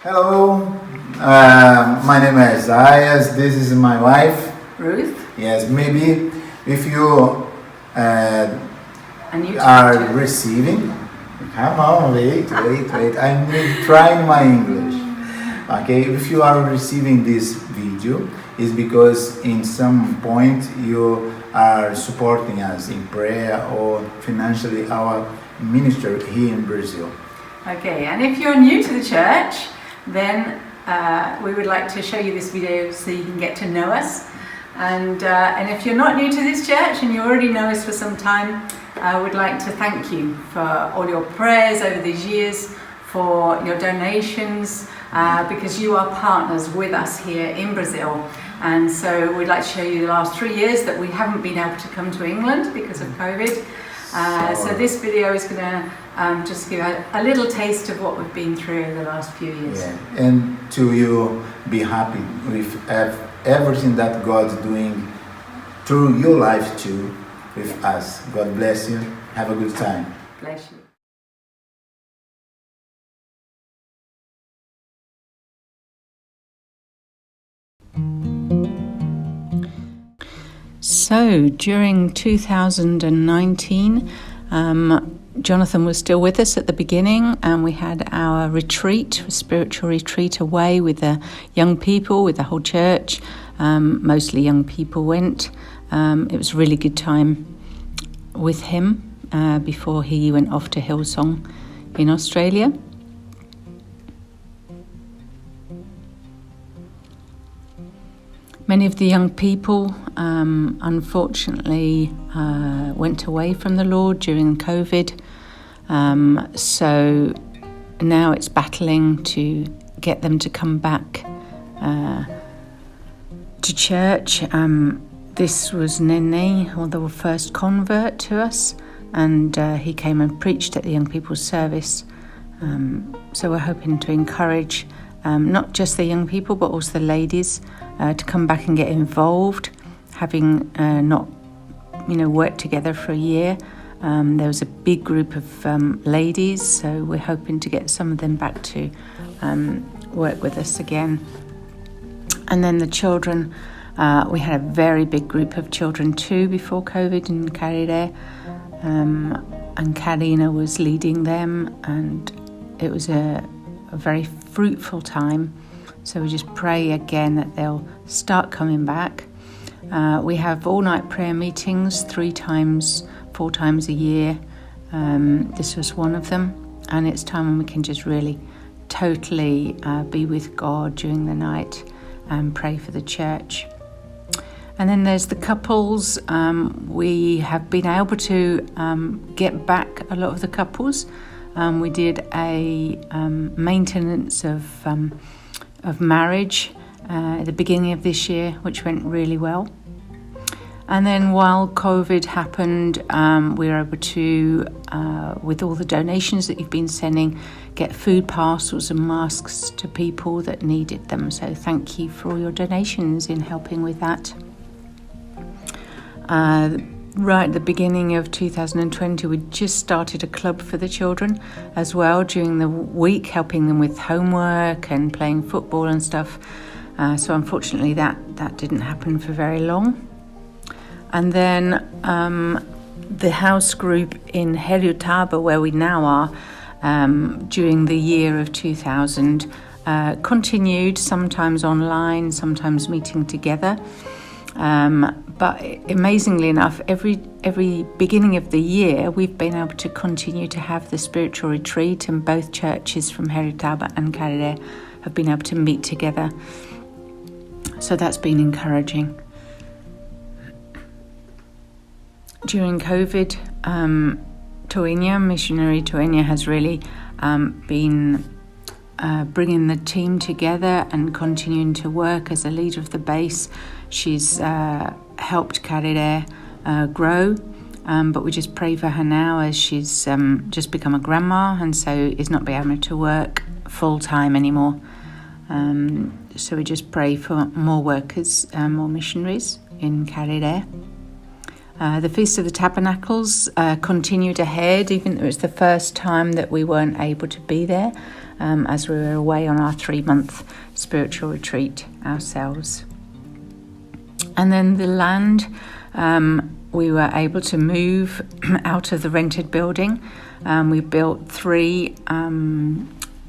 Hello, my name is Izaias. This is my wife. Ruth. Yes, maybe if you And you are receiving. Come on, wait. I'm trying my English. Okay, if you are receiving this video, it's because in some point you are supporting us in prayer or financially our ministry here in Brazil. Okay, and if you're new to the church, then we would like to show you this video so you can get to know us. And if you're not new to this church and you already know us for some time, I would like to thank you for all your prayers over these years, for your donations, because you are partners with us here in Brazil. And so we'd like to show you the last 3 years that we haven't been able to come to England because of COVID. So this video is going to just give a little taste of what we've been through over the last few years. Yeah. And to you be happy with everything that God's doing through your life too with us. God bless you. Have a good time. Bless you. So during 2019, Jonathan was still with us at the beginning, and we had our retreat, a spiritual retreat away with the young people, with the whole church. Mostly young people went. It was a really good time with him before he went off to Hillsong in Australia. Many of the young people, unfortunately, went away from the Lord during COVID. So now it's battling to get them to come back to church. This was Nene, the first convert to us, and he came and preached at the young people's service. So we're hoping to encourage not just the young people, but also the ladies to come back and get involved, having not, worked together for a year. There was a big group of ladies, so we're hoping to get some of them back to work with us again. And then the children, we had a very big group of children too before COVID in Carriere, and Karina was leading them, and it was a very fruitful time. So we just pray again that they'll start coming back. We have all-night prayer meetings 4 times a year. This was one of them, and it's time when we can just really totally be with God during the night and pray for the church. And then there's the couples. We have been able to get back a lot of the couples. We did a maintenance of marriage at the beginning of this year, which went really well. And then while COVID happened, we were able to, with all the donations that you've been sending, get food parcels and masks to people that needed them. So thank you for all your donations in helping with that. Right at the beginning of 2020, we just started a club for the children as well during the week, helping them with homework and playing football and stuff. So unfortunately that didn't happen for very long. And then the house group in Heriotaba, where we now are, during the year of 2000, continued, sometimes online, sometimes meeting together. But amazingly enough, every beginning of the year, we've been able to continue to have the spiritual retreat, and both churches from Heriotaba and Carriere have been able to meet together. So that's been encouraging. During COVID, missionary Toenia has really been bringing the team together and continuing to work as a leader of the base. She's helped Carriere grow, but we just pray for her now as she's just become a grandma, and so is not being able to work full time anymore. So we just pray for more workers, more missionaries in Carriere. The Feast of the Tabernacles continued ahead, even though it was the first time that we weren't able to be there. as we were away on our 3-month spiritual retreat ourselves. And then the land, we were able to move out of the rented building. We built 3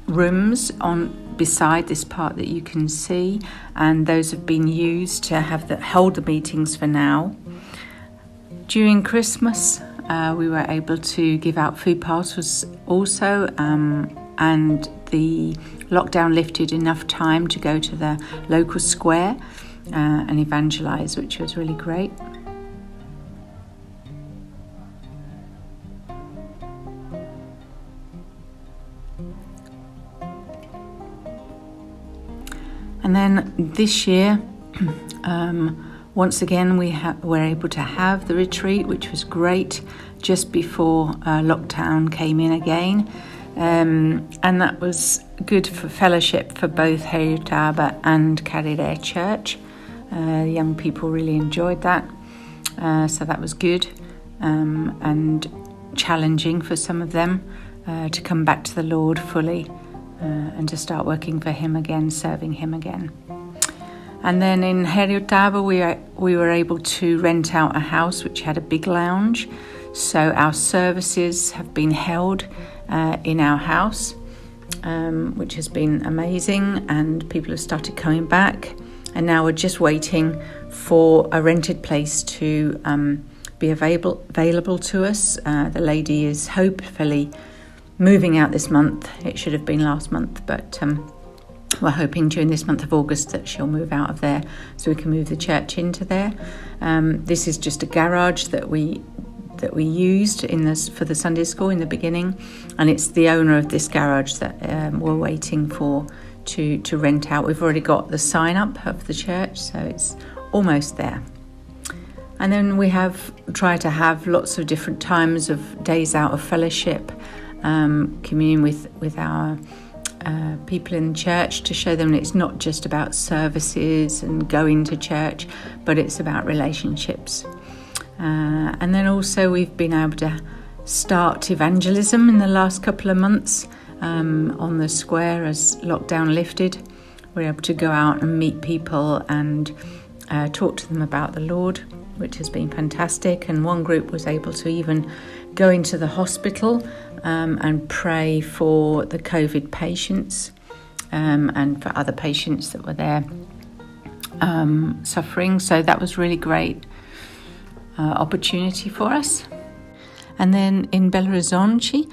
rooms beside this part that you can see, and those have been used to hold the meetings for now. During Christmas, we were able to give out food parcels also, and the lockdown lifted enough time to go to the local square and evangelise, which was really great. And then this year, once again, we were able to have the retreat, which was great, just before lockdown came in again. And that was good for fellowship for both Heriotaba and Carrere Church. The young people really enjoyed that, so that was good, and challenging for some of them to come back to the Lord fully and to start working for Him again, serving Him again. And then in Heriotaba we were able to rent out a house which had a big lounge, so our services have been held in our house, which has been amazing, and people have started coming back. And now we're just waiting for a rented place to be available to us. The lady is hopefully moving out this month. It should have been last month, but we're hoping during this month of August that she'll move out of there so we can move the church into there. This is just a garage that we used for the Sunday school in the beginning, and it's the owner of this garage that we're waiting for to rent out. We've already got the sign up of the church, so it's almost there. And then we have tried to have lots of different times of days out of fellowship, communion with our people in church, to show them it's not just about services and going to church, but it's about relationships. And then also we've been able to start evangelism in the last couple of months on the square as lockdown lifted. We're able to go out and meet people and talk to them about the Lord, which has been fantastic. And one group was able to even go into the hospital and pray for the COVID patients and for other patients that were there suffering. So that was really great opportunity for us. And then in Belo Horizonte,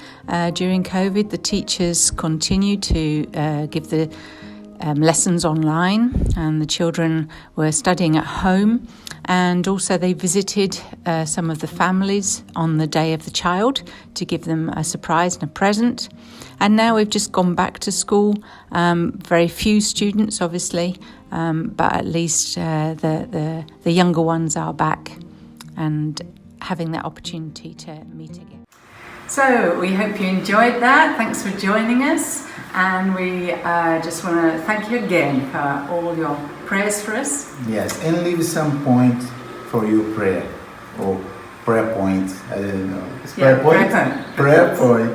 during COVID, the teachers continued to give the lessons online, and the children were studying at home. And also they visited some of the families on the Day of the Child to give them a surprise and a present. And now we've just gone back to school. Very few students, obviously, but at least the younger ones are back and having that opportunity to meet again. So we hope you enjoyed that. Thanks for joining us, and we just want to thank you again for all your prayers for us. Yes, and leave some point for your prayer or prayer point. I don't know. It's prayer point. Prayer point.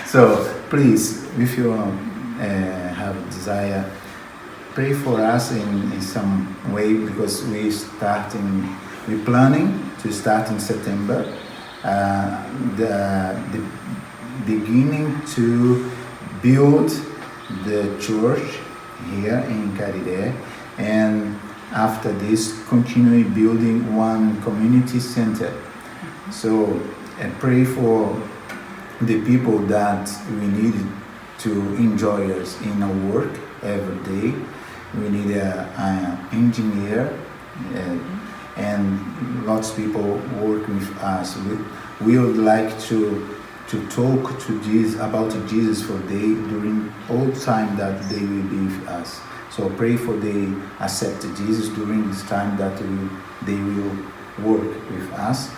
So please, if you have a desire, pray for us in some way, because we're planning to start in September. The beginning to build the church here in Carrere, and after this continue building one community center. So pray for the people that we need to enjoy us in our work every day. We need an engineer, and lots of people work with us. We would like to talk to Jesus about Jesus for they during all time that they will be with us. So pray for they accept Jesus during this time that they will work with us.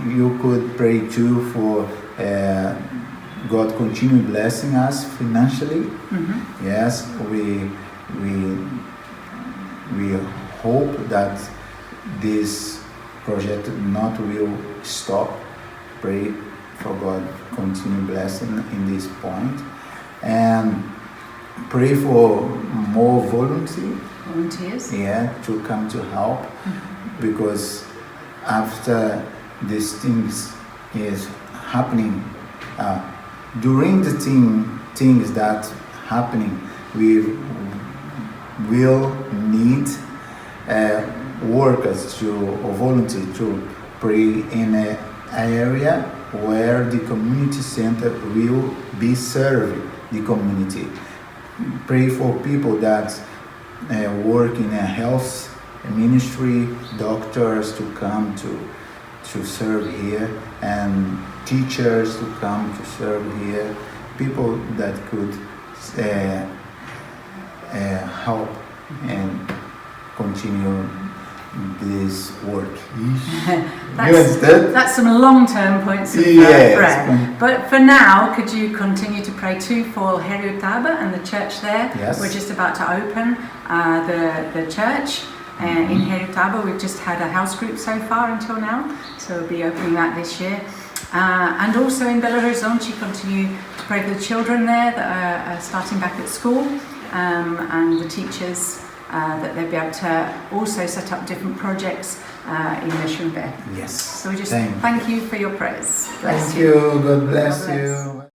You could pray too for God continue blessing us financially. Mm-hmm. Yes, we hope that this project not will stop. Pray for God continue blessing in this point. and pray for more volunteers, to come to help, because after these things is happening, during the things that happening, we will need workers or volunteers to pray in an area where the community center will be serving the community. Pray for people that work in a health ministry, doctors to come to serve here, and teachers to come to serve here, people that could help and continue this work. That's some long-term points of prayer. But for now, could you continue to pray too for Herutaba and the church there? Yes. We're just about to open the church in Herutaba. We've just had a house group so far until now, so we'll be opening that this year. And also in Belo Horizonte, continue to pray for the children there that are starting back at school, and the teachers, that they'll be able to also set up different projects in Meshumbe. Yes. So we just thank you for your prayers. Thank you. God bless you.